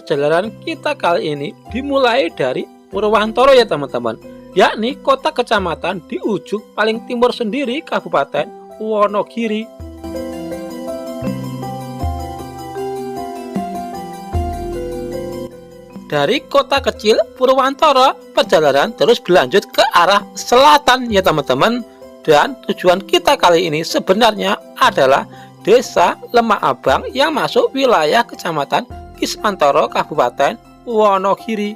perjalanan kita kali ini dimulai dari Purwantoro ya teman-teman, yakni kota kecamatan di ujung paling timur sendiri Kabupaten Wonogiri. Dari kota kecil Purwantoro, perjalanan terus berlanjut ke arah selatan ya teman-teman. Dan tujuan kita kali ini sebenarnya adalah Desa Lemah Abang yang masuk wilayah Kecamatan Kismantoro, Kabupaten Wonogiri.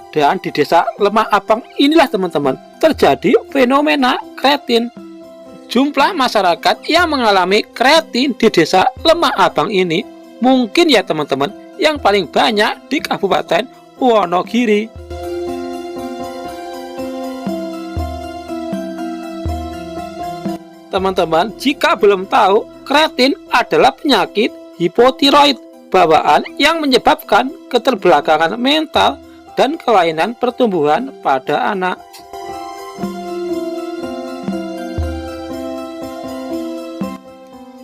Dan di Desa Lemah Abang inilah teman-teman terjadi fenomena kreatin. Jumlah masyarakat yang mengalami kreatin di Desa Lemah Abang ini mungkin ya teman-teman yang paling banyak di Kabupaten Wonogiri. Teman-teman, jika belum tahu, kreatin adalah penyakit hipotiroid bawaan yang menyebabkan keterbelakangan mental dan kelainan pertumbuhan pada anak.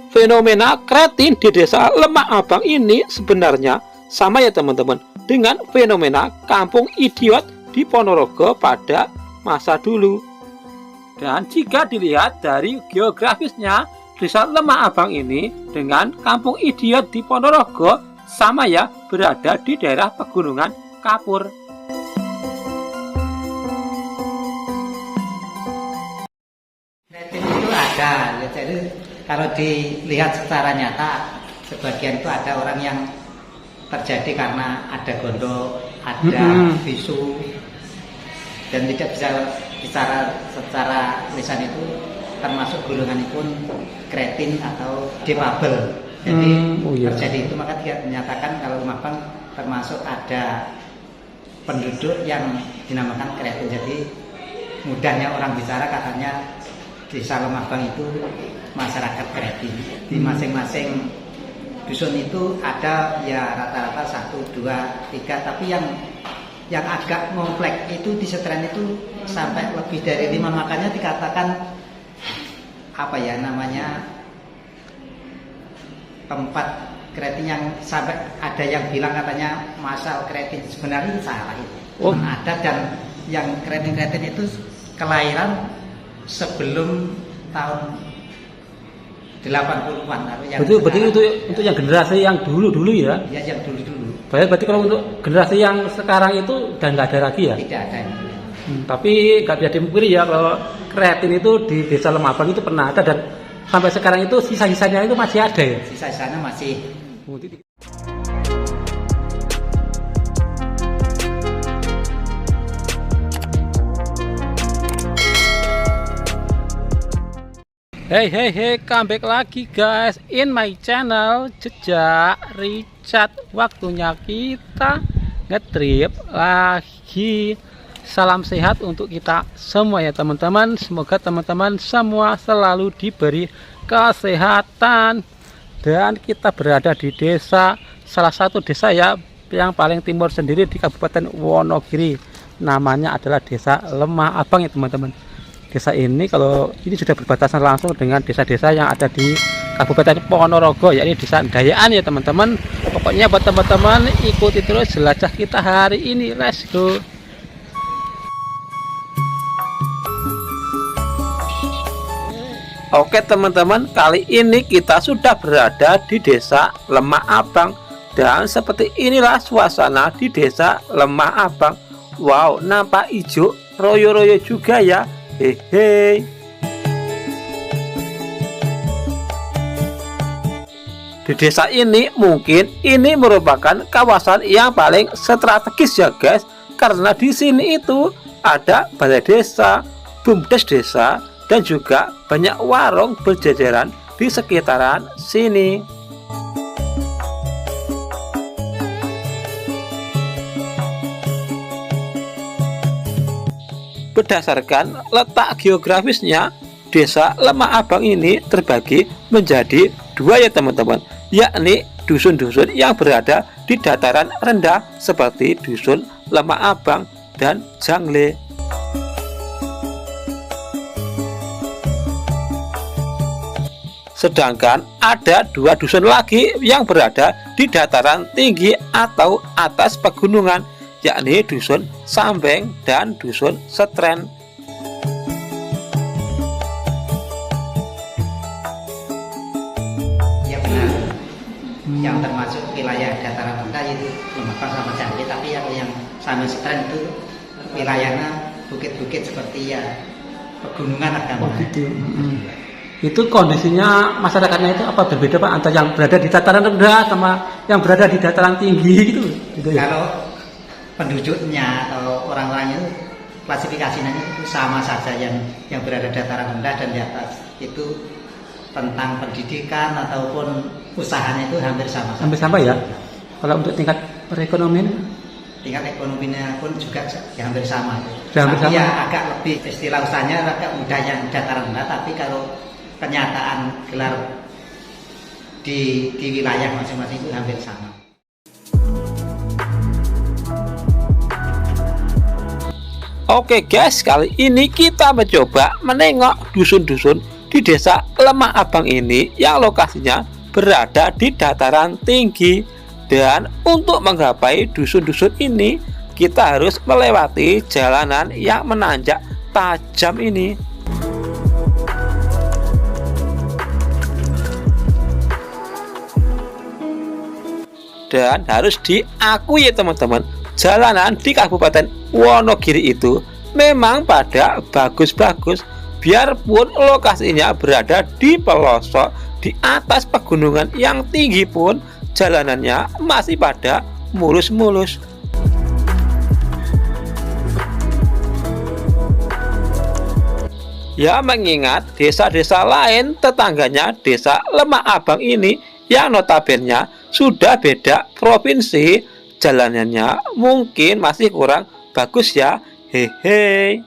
Fenomena kreatin di Desa Lemah Abang ini sebenarnya sama ya teman-teman dengan fenomena kampung idiot di Ponorogo pada masa dulu. Dan jika dilihat dari geografisnya, Desa Lemah Abang ini dengan kampung idiot di Ponorogo sama ya, berada di daerah pegunungan kapur. Kreatin itu ada, jadi kalau dilihat secara nyata, sebagian itu ada orang yang terjadi karena ada gondok, ada bisu, dan tidak bisa bicara secara lisan itu termasuk golongan pun kreatin atau difabel. Jadi terjadi itu, maka dia menyatakan kalau Lemah Abang termasuk ada penduduk yang dinamakan kreatin. Jadi mudahnya orang bicara katanya Desa Lemah Abang itu masyarakat kreatin. Di masing-masing dusun itu ada ya rata-rata 1, 2, 3, tapi yang agak kompleks itu di Setren itu sampai lebih dari 5, makanya dikatakan apa ya namanya tempat kreatin yang sampai ada yang bilang katanya masal kreatin, sebenarnya itu salah itu. Ada, dan yang kreatin itu kelahiran sebelum tahun 80-an. Berarti itu untuk yang generasi yang dulu ya? Ya, yang dulu. Berarti kalau untuk generasi yang sekarang itu udah nggak ada lagi ya? Tidak ada. Tapi nggak bisa dipungkiri ya kalau kreatin itu di Desa Lemah Abang itu pernah ada, dan sampai sekarang itu sisa-sisanya itu masih ada ya? Sisa-sisanya masih. Hey, come back lagi guys in my channel Jejak Richard. Waktunya kita ngetrip lagi. Salam sehat untuk kita semua ya teman-teman. Semoga teman-teman semua selalu diberi kesehatan. Dan kita berada di desa, salah satu desa ya yang paling timur sendiri di Kabupaten Wonogiri. Namanya adalah Desa Lemah Abang ya teman-teman. Desa ini kalau ini sudah berbatasan langsung dengan desa-desa yang ada di Kabupaten Ponorogo, yakni Desa Dayaan ya teman-teman. Pokoknya buat teman-teman ikuti terus jelajah kita hari ini. Let's go. Oke teman-teman, kali ini kita sudah berada di Desa Lemah Abang. Dan seperti inilah suasana di Desa Lemah Abang. Wow, nampak hijau royo-royo juga ya. Hehe. Di desa ini mungkin ini merupakan kawasan yang paling strategis ya guys, karena di sini itu ada balai desa, bumdes desa, dan juga banyak warung berjajaran di sekitaran sini. Berdasarkan letak geografisnya, Desa Lemah Abang ini terbagi menjadi 2 ya teman-teman, yakni dusun-dusun yang berada di dataran rendah seperti Dusun Lemah Abang dan Jangle. Sedangkan ada 2 dusun lagi yang berada di dataran tinggi atau atas pegunungan, yakni dusun Sambeng dan dusun Setren. Ya benar. Yang termasuk wilayah dataran rendah yaitu Lembang sama Jambi, tapi yang Sambeng Setren itu wilayahnya bukit-bukit seperti ya pegunungan agama. Gitu. Itu kondisinya masyarakatnya itu apa berbeda Pak antara yang berada di dataran rendah sama yang berada di dataran tinggi gitu ya? Kalau penduduknya atau orang-orangnya itu klasifikasinya itu sama saja, yang berada di dataran rendah dan di atas itu tentang pendidikan ataupun usahanya itu hampir sama. Hampir sama ya. Kalau untuk tingkat perekonomian, tingkat ekonominya pun juga ya hampir sama. Hampir tapi sama. ya agak lebih istilah usahanya agak mudah yang dataran rendah, tapi kalau kenyataan gelar di wilayah masing-masing itu hampir sama. Oke guys, kali ini kita mencoba menengok dusun-dusun di desa Lemah Abang ini yang lokasinya berada di dataran tinggi. Dan untuk menggapai dusun-dusun ini, kita harus melewati jalanan yang menanjak tajam ini. Dan harus diakui ya teman-teman, jalanan di Kabupaten Wonogiri itu memang pada bagus-bagus, biarpun lokasinya berada di pelosok di atas pegunungan yang tinggi pun jalanannya masih pada mulus-mulus. Ya, mengingat desa-desa lain tetangganya desa Lemah Abang ini yang notabene sudah beda provinsi, jalanannya mungkin masih kurang bagus ya. Hehe.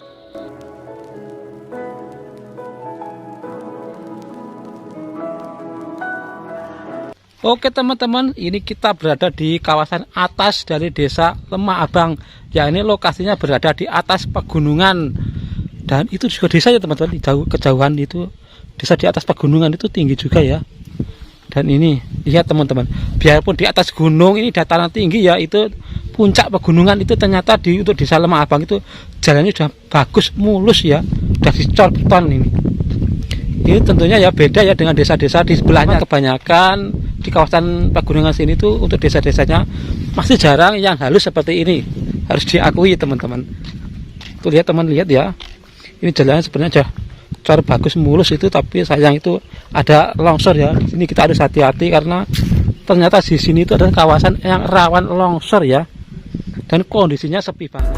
Oke teman-teman, ini kita berada di kawasan atas dari desa Lemah Abang. Ya, ini lokasinya berada di atas pegunungan. Dan itu juga desa ya teman-teman, di kejauhan itu desa di atas pegunungan itu tinggi juga ya. Dan ini lihat teman-teman, biarpun di atas gunung ini dataran tinggi ya, itu puncak pegunungan itu ternyata untuk desa Lemah Abang itu jalannya sudah bagus mulus ya, sudah dicor beton ini. Ini tentunya ya beda ya dengan desa-desa di sebelahnya. Kebanyakan di kawasan pegunungan sini tuh untuk desa-desanya masih jarang yang halus seperti ini, harus diakui teman-teman. Tuh lihat teman, lihat ya, ini jalannya sebenarnya cor bagus mulus itu, tapi sayang itu ada longsor ya. Di sini kita harus hati-hati karena ternyata di sini itu adalah kawasan yang rawan longsor ya, dan kondisinya sepi banget.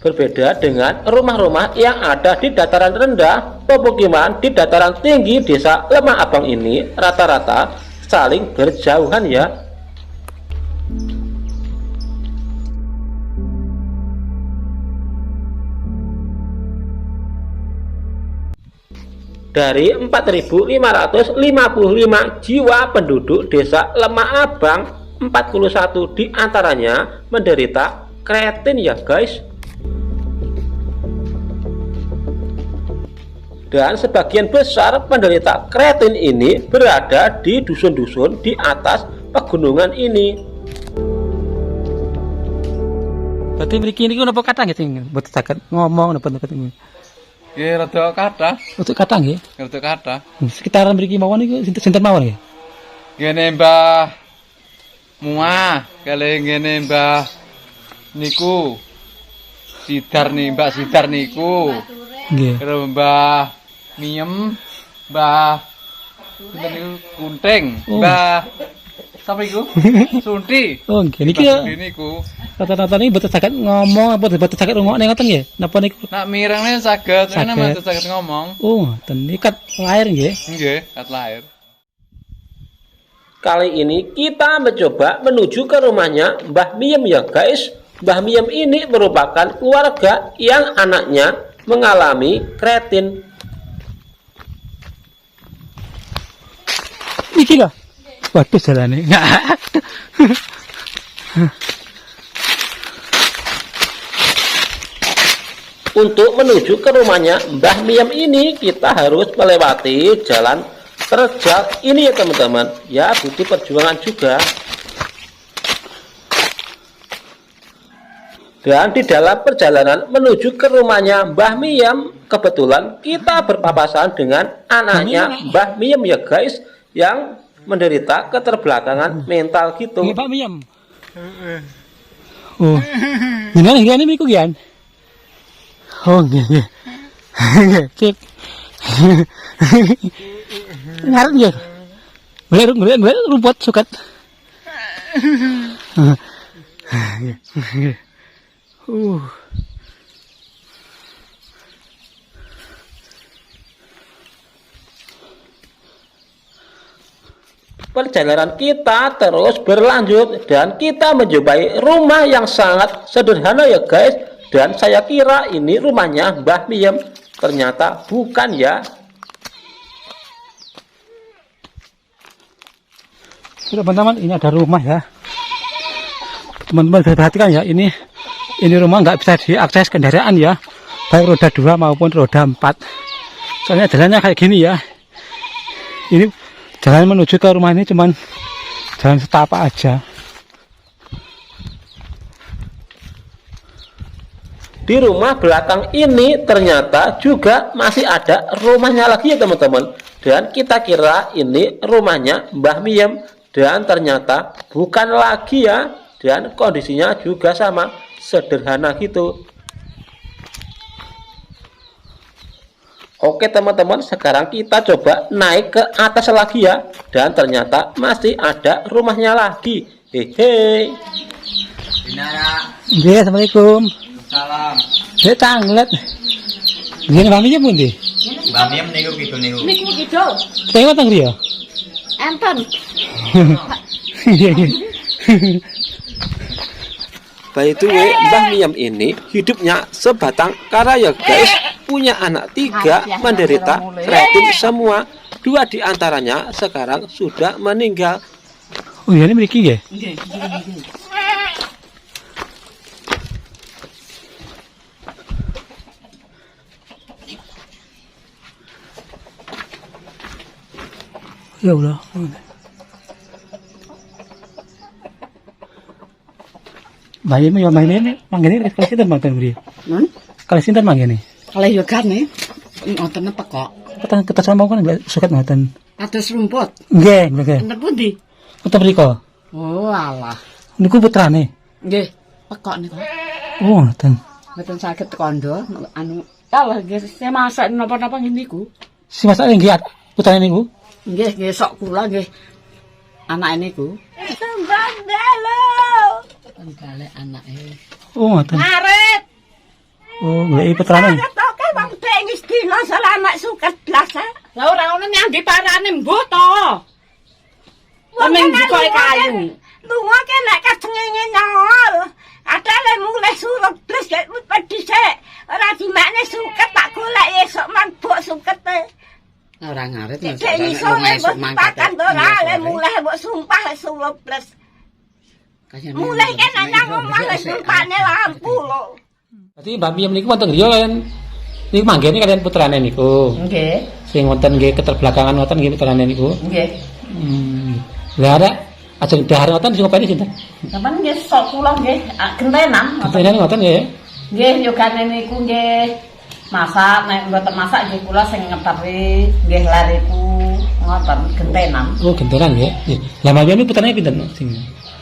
Berbeda dengan rumah-rumah yang ada di dataran rendah, pemukiman di dataran tinggi desa Lemah Abang ini rata-rata saling berjauhan ya. Dari 4.555 jiwa penduduk desa Lemah Abang, 41 diantaranya menderita kreatin ya guys. Dan sebagian besar penderita kreatin ini berada di dusun-dusun di atas pegunungan ini. Berarti mriki niku napa kathah nggih mboten saged ngomong napa ini. Nggih rada kathah. Untuk kathah nggih. Rada kathah. Sekitaran mriki mawon niku sinten mawon nggih. Ngene Mbah Muah, kali ngene Mbah niku Sidar nih, Mbak Sidar niku. Nggih. Karo Mbah Miem, Mbah Kunting, Mbah sapa iku? Sunti. Oh nggih niki niku. rata-rata ini mboten saged ngomong apa mboten saged ngrungokne ngoten nggih. Napa niku? Nak mirengne saged, nek mboten saged ngomong. Oh, ten ikat lahir nggih. Nggih, kat lahir. Kali ini kita mencoba menuju ke rumahnya Mbah Miem ya guys. Mbah Miem ini merupakan keluarga yang anaknya mengalami kreatin. Iki lho. Waduh jalane. Untuk menuju ke rumahnya Mbah Miem ini kita harus melewati jalan terjal ini ya teman-teman. Ya butuh perjuangan juga. Dan di dalam perjalanan menuju ke rumahnya Mbah Miem, kebetulan kita berpapasan dengan anaknya Mbah Miem ya guys, yang menderita keterbelakangan mental gitu. Pak Miem. Oh. Gimana miku gian? Oh nggih. Sip. Ngarep nggih. Boleh rumput suket. Perjalanan kita terus berlanjut dan kita menjumpai rumah yang sangat sederhana ya guys. Dan saya kira ini rumahnya Mbah Miem, ternyata bukan ya. Teman-teman, ini ada rumah ya. Teman-teman perhatikan ya, ini rumah nggak bisa diakses kendaraan ya, baik roda 2 maupun roda 4. Soalnya jalannya kayak gini ya. Ini jalan menuju ke rumah ini cuman jalan setapak aja. Di rumah belakang ini ternyata juga masih ada rumahnya lagi ya teman-teman. Dan kita kira ini rumahnya Mbah Miem, dan ternyata bukan lagi ya. Dan kondisinya juga sama, sederhana gitu. Oke teman-teman, sekarang kita coba naik ke atas lagi ya. Dan ternyata masih ada rumahnya lagi. Hehe. Iya, assalamualaikum. Salam. Dia tanglet. Dia Mbah Miem pundi? Mbah Miem niku gitu niku. Niku gitu. Tengok teng griya. Enten. By the way, Mbah Miem ini hidupnya sebatang kara ya guys. Punya anak 3 menderita kreatin semua. 2 diantaranya sekarang sudah meninggal. Oh iya, ini mriki nggih. Nggih, nggih. Ya Allah. Mbah Miem ya Mbah Miem manggene kali sinten mangken mriki? Kali sinten manggene? Kalau yo gane ngoten pekok. Kita sama kan nggak suket ngoten. Atus rumput. Nggih, nggih. Enten pundi? Ngoten mriko. Oh, alah. Niku putrane. Nggih, pekok niku. Oh, ngoten. Mboten saged kondo anu alah nggih saya masak napa-napa ngene niku. Si masake nggih putrane niku. Nggih, nggih sok kula nggih. Anake niku. Sembang Penggale anake. Oh, ngoten. Arep. Oh, goleki putrane. Ketoke wong pengis dina selamat suket blas. Lah ora ono nyang diparane mbuh to. Wong buka kayu. Lunga ke nek kacengenge nyol. Adale mulai surup blas gek pedhisik. Ora dimakne suket tak golek esuk mabuk sukete. Ora ngarit nek iso esuk mangkat ora le mulai mbok sumpah surup blas. Mulai kan nang omah le sumpahne lampu lho. Berarti Mbah Miem niku wonten griya kalian niku manggene kalian putrane niku. Nggih. Sing wonten nggih keterbelakangan wonten nggih putrane niku. Nggih. Lah ada ajeng dahar ngoten sing ngopeni sinten? Sampeyan nggih sok kula nggih gentenan. Gentenan ngoten nggih. Nggih yogane niku nggih masak nek mboten masak nggih kula sing ngeteri nggih lariku ngoten gentenan. Oh, gentenan nggih. Lah Mbah Miem niku putrane pinten sing?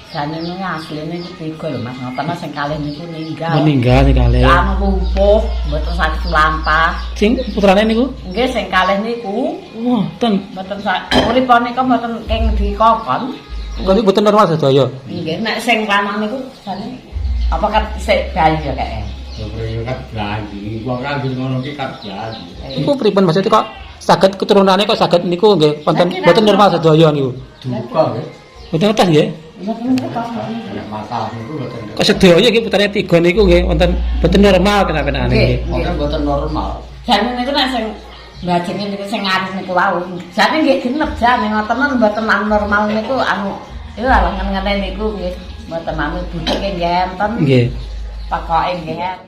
Jane niku asline niku 3 lho Mas, ngoten sing kalih niku ninggal. Meninggal sing kalih. Anu lumpuh, mboten saged lampah. Sing putrane niku? Nggih sing kalih niku Wonten. mboten uripane mboten keng dikokon. Kok mboten normal sedaya. Nggih, nek sing lanang niku jane apa kat sik bayi ya kae. Ya kan bayi, wong kan ngono ki kan bayi. Iku pripun maksudnya kok saged keturunane kok saged niku nggih wonten mboten normal sedaya niku. Duka nggih. Mboten ngetes nggih. Masalah niku mboten. Kok sedaya iki putrane 3 niku nggih wonten boten normal kenapa-kenapa nggih. Mboten mboten normal. Jane niku nek sing mbajenge niku sing ngaris niku wau. Jane nggih genep jane ngoten mboten normal niku anu iku alangan ngene niku nggih mboten anu budheke nggih enten. Nggih. Pokoke nggih.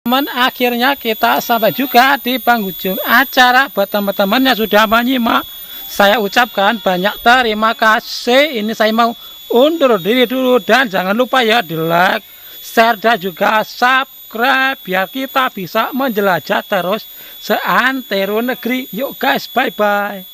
Teman, akhirnya kita sampai juga di penghujung acara. Buat teman-teman yang sudah menyimak, saya ucapkan banyak terima kasih. Ini saya mau undur diri dulu, dan jangan lupa ya di like, share, dan juga subscribe biar kita bisa menjelajah terus seantero negeri. Yuk guys, bye bye.